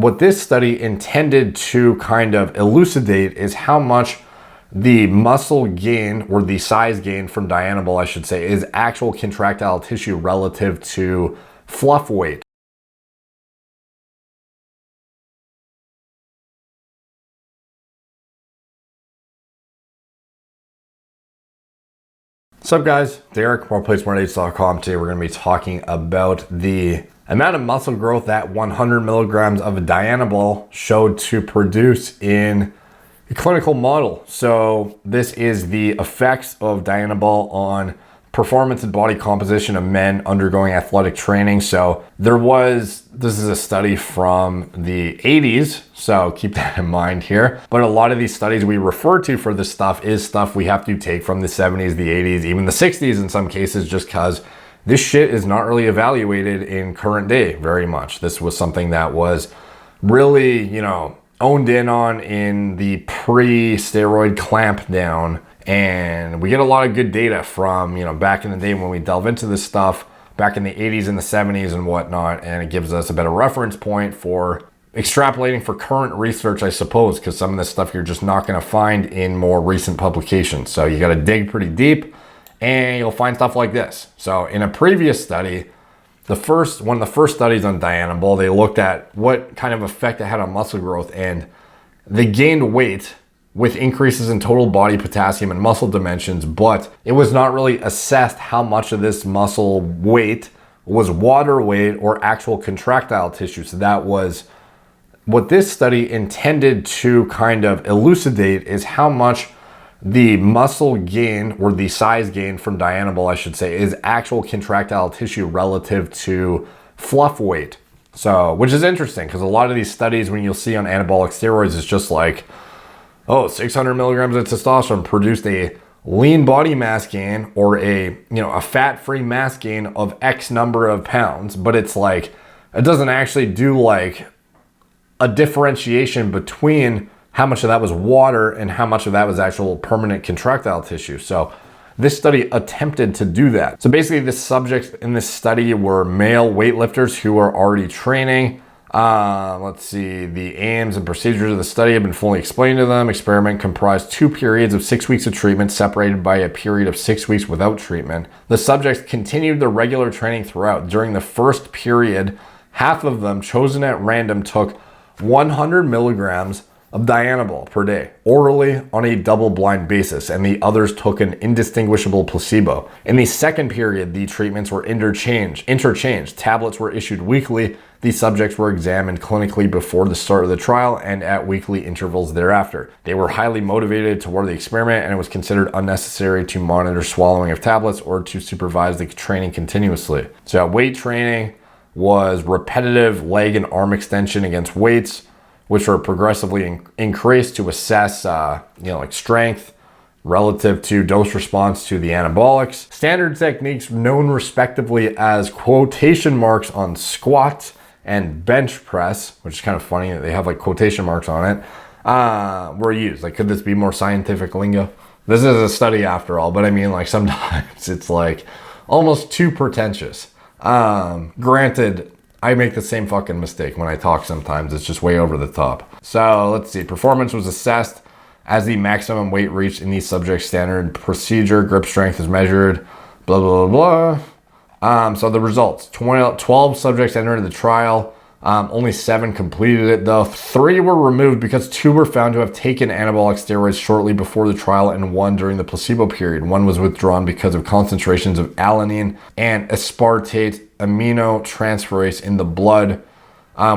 what this study intended to kind of elucidate is how much the muscle gain, or the size gain from Dianabol, I should say, is actual contractile tissue relative to fluff weight. What's up, guys? Derek, moreplates.com. Today we're going to be talking about the amount of muscle growth that 100 milligrams of Dianabol showed to produce in a clinical model. So this is the effects of Dianabol on performance and body composition of men undergoing athletic training. So this is a study from the 80s, so keep that in mind here. But a lot of these studies we refer to for this stuff is stuff we have to take from the 70s, the 80s, even the 60s in some cases, just because this shit is not really evaluated in current day very much. This was something that was really, owned in on in the pre-steroid clamp down. And we get a lot of good data from, back in the day when we delve into this stuff back in the 80s and the 70s and whatnot. And it gives us a better reference point for extrapolating for current research, I suppose, because some of this stuff you're just not going to find in more recent publications. So you got to dig pretty deep and you'll find stuff like this. So in a previous study, one of the first studies on Dianabol, they looked at what kind of effect it had on muscle growth, and they gained weight with increases in total body potassium and muscle dimensions, but it was not really assessed how much of this muscle weight was water weight or actual contractile tissue. So that was what this study intended to kind of elucidate, is how much the muscle gain, or the size gain from Dianabol, I should say, is actual contractile tissue relative to fluff weight. So, which is interesting because a lot of these studies, when you'll see on anabolic steroids, it's just like, 600 milligrams of testosterone produced a lean body mass gain, or a fat-free mass gain of X number of pounds. But it's like, it doesn't actually do like a differentiation between how much of that was water and how much of that was actual permanent contractile tissue. So this study attempted to do that. So basically the subjects in this study were male weightlifters who are already training. Let's see, the aims and procedures of the study have been fully explained to them. Experiment comprised 2 periods of 6 weeks of treatment, separated by a period of 6 weeks without treatment. The subjects continued their regular training throughout. During the first period, half of them, chosen at random, took 100 milligrams of Dianabol per day, orally on a double-blind basis, and the others took an indistinguishable placebo. In the second period, the treatments were interchanged. Tablets were issued weekly. The subjects were examined clinically before the start of the trial and at weekly intervals thereafter. They were highly motivated toward the experiment, and it was considered unnecessary to monitor swallowing of tablets or to supervise the training continuously. So weight training was repetitive leg and arm extension against weights, which were progressively increased to assess, like strength relative to dose response to the anabolics. Standard techniques known respectively as quotation marks on squat and bench press, which is kind of funny that they have like quotation marks on it, were used. Like, could this be more scientific lingo? This is a study after all, but I mean, like, sometimes it's like almost too pretentious. Granted, I make the same fucking mistake when I talk sometimes. It's just way over the top. So let's see. Performance was assessed as the maximum weight reached in the subject standard procedure. Grip strength is measured. Blah, blah, blah, blah. So the results. 12 subjects entered the trial. Only 7 completed it, though. 3 were removed because 2 were found to have taken anabolic steroids shortly before the trial and 1 during the placebo period. 1 was withdrawn because of concentrations of alanine and aspartate aminotransferase in the blood,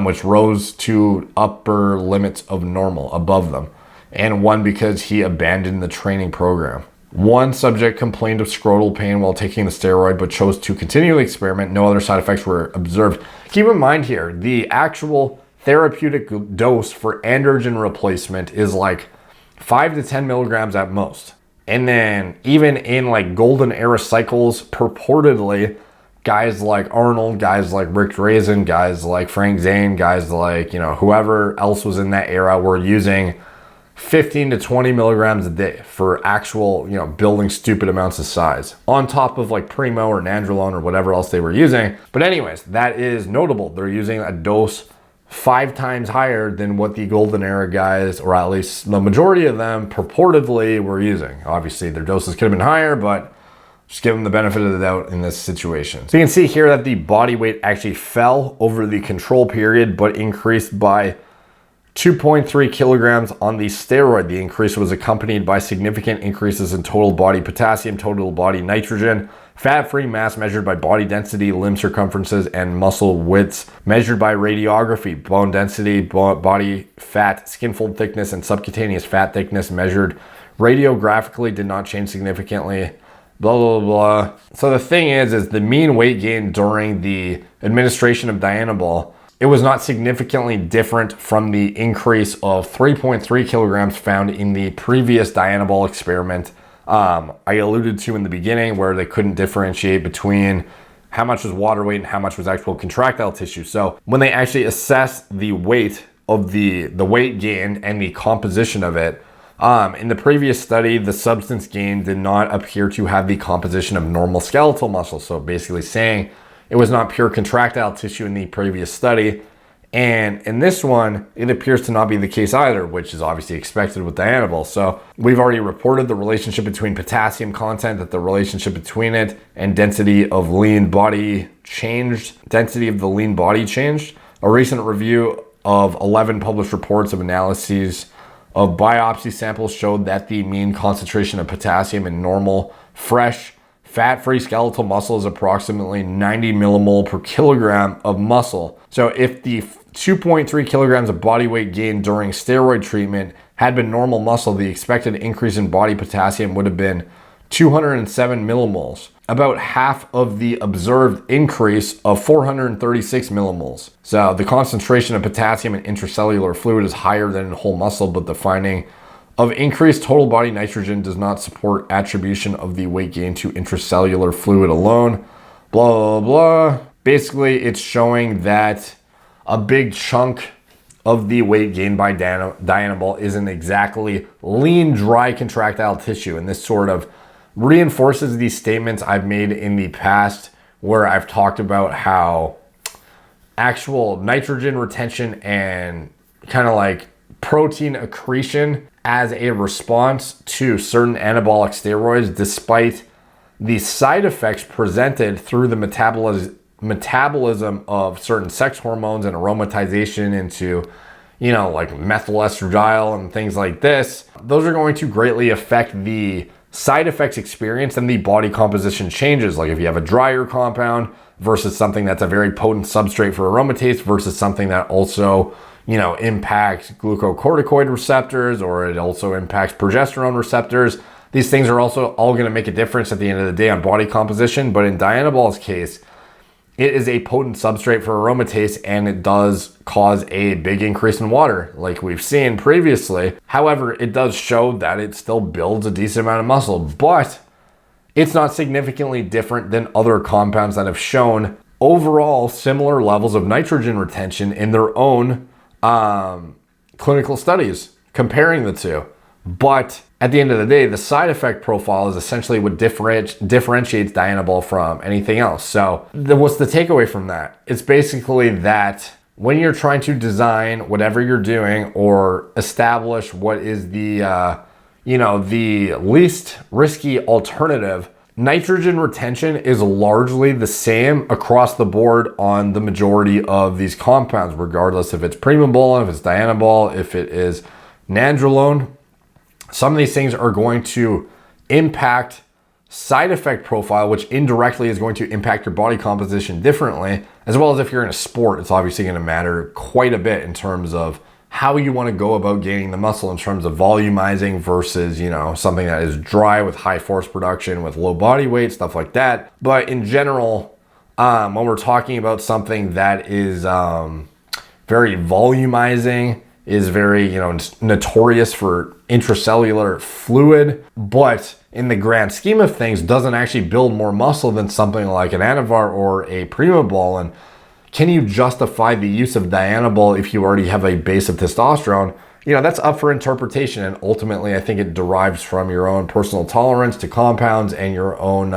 which rose to upper limits of normal, above them. And 1 because he abandoned the training program. 1 subject complained of scrotal pain while taking the steroid, but chose to continue the experiment. No other side effects were observed. Keep in mind here, the actual therapeutic dose for androgen replacement is like 5 to 10 milligrams at most. And then even in like golden era cycles, purportedly, guys like Arnold, guys like Rick Drazen, guys like Frank Zane, guys like, whoever else was in that era were using 15 to 20 milligrams a day for actual, building stupid amounts of size on top of like Primo or Nandrolone or whatever else they were using. But anyways, that is notable. They're using a dose 5 times higher than what the golden era guys, or at least the majority of them, purportedly were using. Obviously, their doses could have been higher, but just give them the benefit of the doubt in this situation. So you can see here that the body weight actually fell over the control period, but increased by 2.3 kilograms on the steroid. The increase was accompanied by significant increases in total body potassium, total body nitrogen, fat-free mass measured by body density, limb circumferences, and muscle widths measured by radiography, bone density, body fat, skin fold thickness, and subcutaneous fat thickness measured radiographically did not change significantly. Blah, blah, blah. So the thing is the mean weight gain during the administration of Dianabol, it was not significantly different from the increase of 3.3 kilograms found in the previous Dianabol experiment I alluded to in the beginning, where they couldn't differentiate between how much was water weight and how much was actual contractile tissue. So when they actually assessed the weight of the weight gain and the composition of it, in the previous study, the substance gain did not appear to have the composition of normal skeletal muscle. So basically saying it was not pure contractile tissue in the previous study. And in this one, it appears to not be the case either, which is obviously expected with Dianabol. So we've already reported the relationship between potassium content, that the relationship between it and density of lean body changed. Density of the lean body changed. A recent review of 11 published reports of analyses of biopsy samples showed that the mean concentration of potassium in normal, fresh, fat-free skeletal muscle is approximately 90 millimole per kilogram of muscle. So if the 2.3 kilograms of body weight gain during steroid treatment had been normal muscle, the expected increase in body potassium would have been 207 millimoles, about half of the observed increase of 436 millimoles. So the concentration of potassium in intracellular fluid is higher than in whole muscle, but the finding of increased total body nitrogen does not support attribution of the weight gain to intracellular fluid alone. Blah, blah, blah. Basically, it's showing that a big chunk of the weight gained by Dianabol isn't exactly lean, dry contractile tissue. And this sort of reinforces these statements I've made in the past, where I've talked about how actual nitrogen retention and kind of like protein accretion as a response to certain anabolic steroids, despite the side effects presented through the metabolism of certain sex hormones and aromatization into, like methyl estradiol and things like this, those are going to greatly affect the side effects experience and the body composition changes. Like if you have a drier compound versus something that's a very potent substrate for aromatase versus something that also impacts glucocorticoid receptors, or it also impacts progesterone receptors. These things are also all going to make a difference at the end of the day on body composition. But in Dianabol's case, it is a potent substrate for aromatase, and it does cause a big increase in water, like we've seen previously. However, it does show that it still builds a decent amount of muscle, but it's not significantly different than other compounds that have shown overall similar levels of nitrogen retention in their own clinical studies comparing the two. But at the end of the day, the side effect profile is essentially what differentiates Dianabol from anything else. So what's the takeaway from that? It's basically that when you're trying to design whatever you're doing or establish what is the least risky alternative, nitrogen retention is largely the same across the board on the majority of these compounds, regardless if it's Primabol, if it's Dianabol, if it is Nandrolone. Some of these things are going to impact side effect profile, which indirectly is going to impact your body composition differently, as well as if you're in a sport, it's obviously going to matter quite a bit in terms of how you want to go about gaining the muscle in terms of volumizing versus, something that is dry with high force production with low body weight, stuff like that. But in general, when we're talking about something that is very volumizing, is very, notorious for intracellular fluid, but in the grand scheme of things, doesn't actually build more muscle than something like an Anavar or a Primabol. And can you justify the use of Dianabol if you already have a base of testosterone? That's up for interpretation. And ultimately, I think it derives from your own personal tolerance to compounds and your own,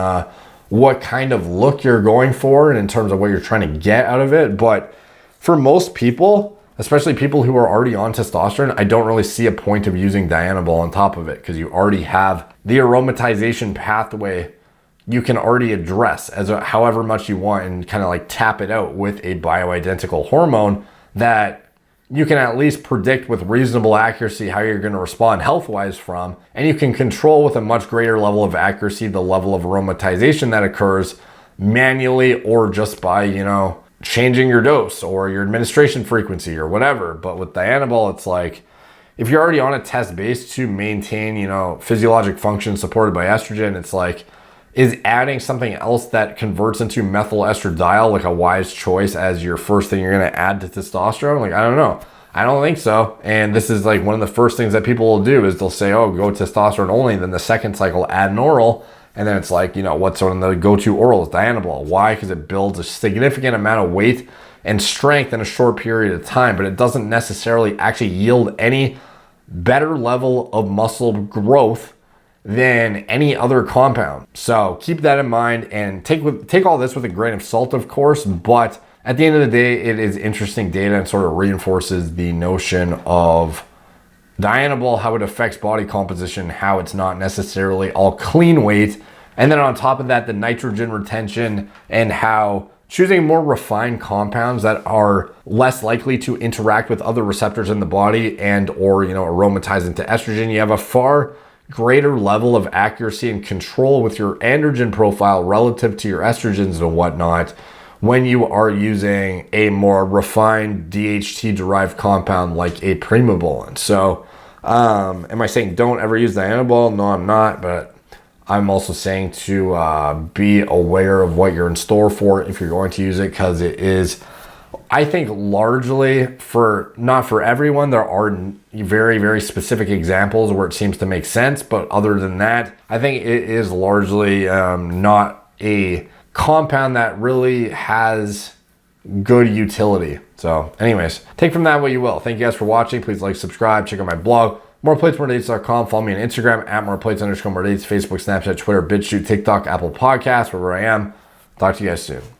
what kind of look you're going for and in terms of what you're trying to get out of it. But for most people, especially people who are already on testosterone, I don't really see a point of using Dianabol on top of it because you already have the aromatization pathway you can already address however much you want and kind of like tap it out with a bioidentical hormone that you can at least predict with reasonable accuracy how you're going to respond health-wise from, and you can control with a much greater level of accuracy the level of aromatization that occurs manually or just by, changing your dose or your administration frequency or whatever. But with Dianabol, it's like, if you're already on a test base to maintain, physiologic function supported by estrogen, it's like, is adding something else that converts into methyl estradiol like a wise choice as your first thing you're going to add to testosterone? Like, I don't know. I don't think so. And this is like one of the first things that people will do is they'll say, oh, go testosterone only. Then the second cycle, add an oral. And then it's like, what's one of the go-to orals? Dianabol. Why? Because it builds a significant amount of weight and strength in a short period of time, but it doesn't necessarily actually yield any better level of muscle growth than any other compound. So keep that in mind and take all this with a grain of salt, of course, but at the end of the day, it is interesting data and sort of reinforces the notion of Dianabol, how it affects body composition, how it's not necessarily all clean weight. And then on top of that, the nitrogen retention and how choosing more refined compounds that are less likely to interact with other receptors in the body and or, aromatize into estrogen, you have a far greater level of accuracy and control with your androgen profile relative to your estrogens and whatnot when you are using a more refined DHT derived compound like a primobolan. So am I saying don't ever use Dianabol? No, I'm not, but I'm also saying to be aware of what you're in store for if you're going to use it, because it is, I think, largely not for everyone. There are very, very specific examples where it seems to make sense. But other than that, I think it is largely not a compound that really has good utility. So anyways, take from that what you will. Thank you guys for watching. Please like, subscribe, check out my blog, moreplates.com. Follow me on Instagram at moreplates_moredates, Facebook, Snapchat, Twitter, BitChute, TikTok, Apple Podcasts, wherever I am. Talk to you guys soon.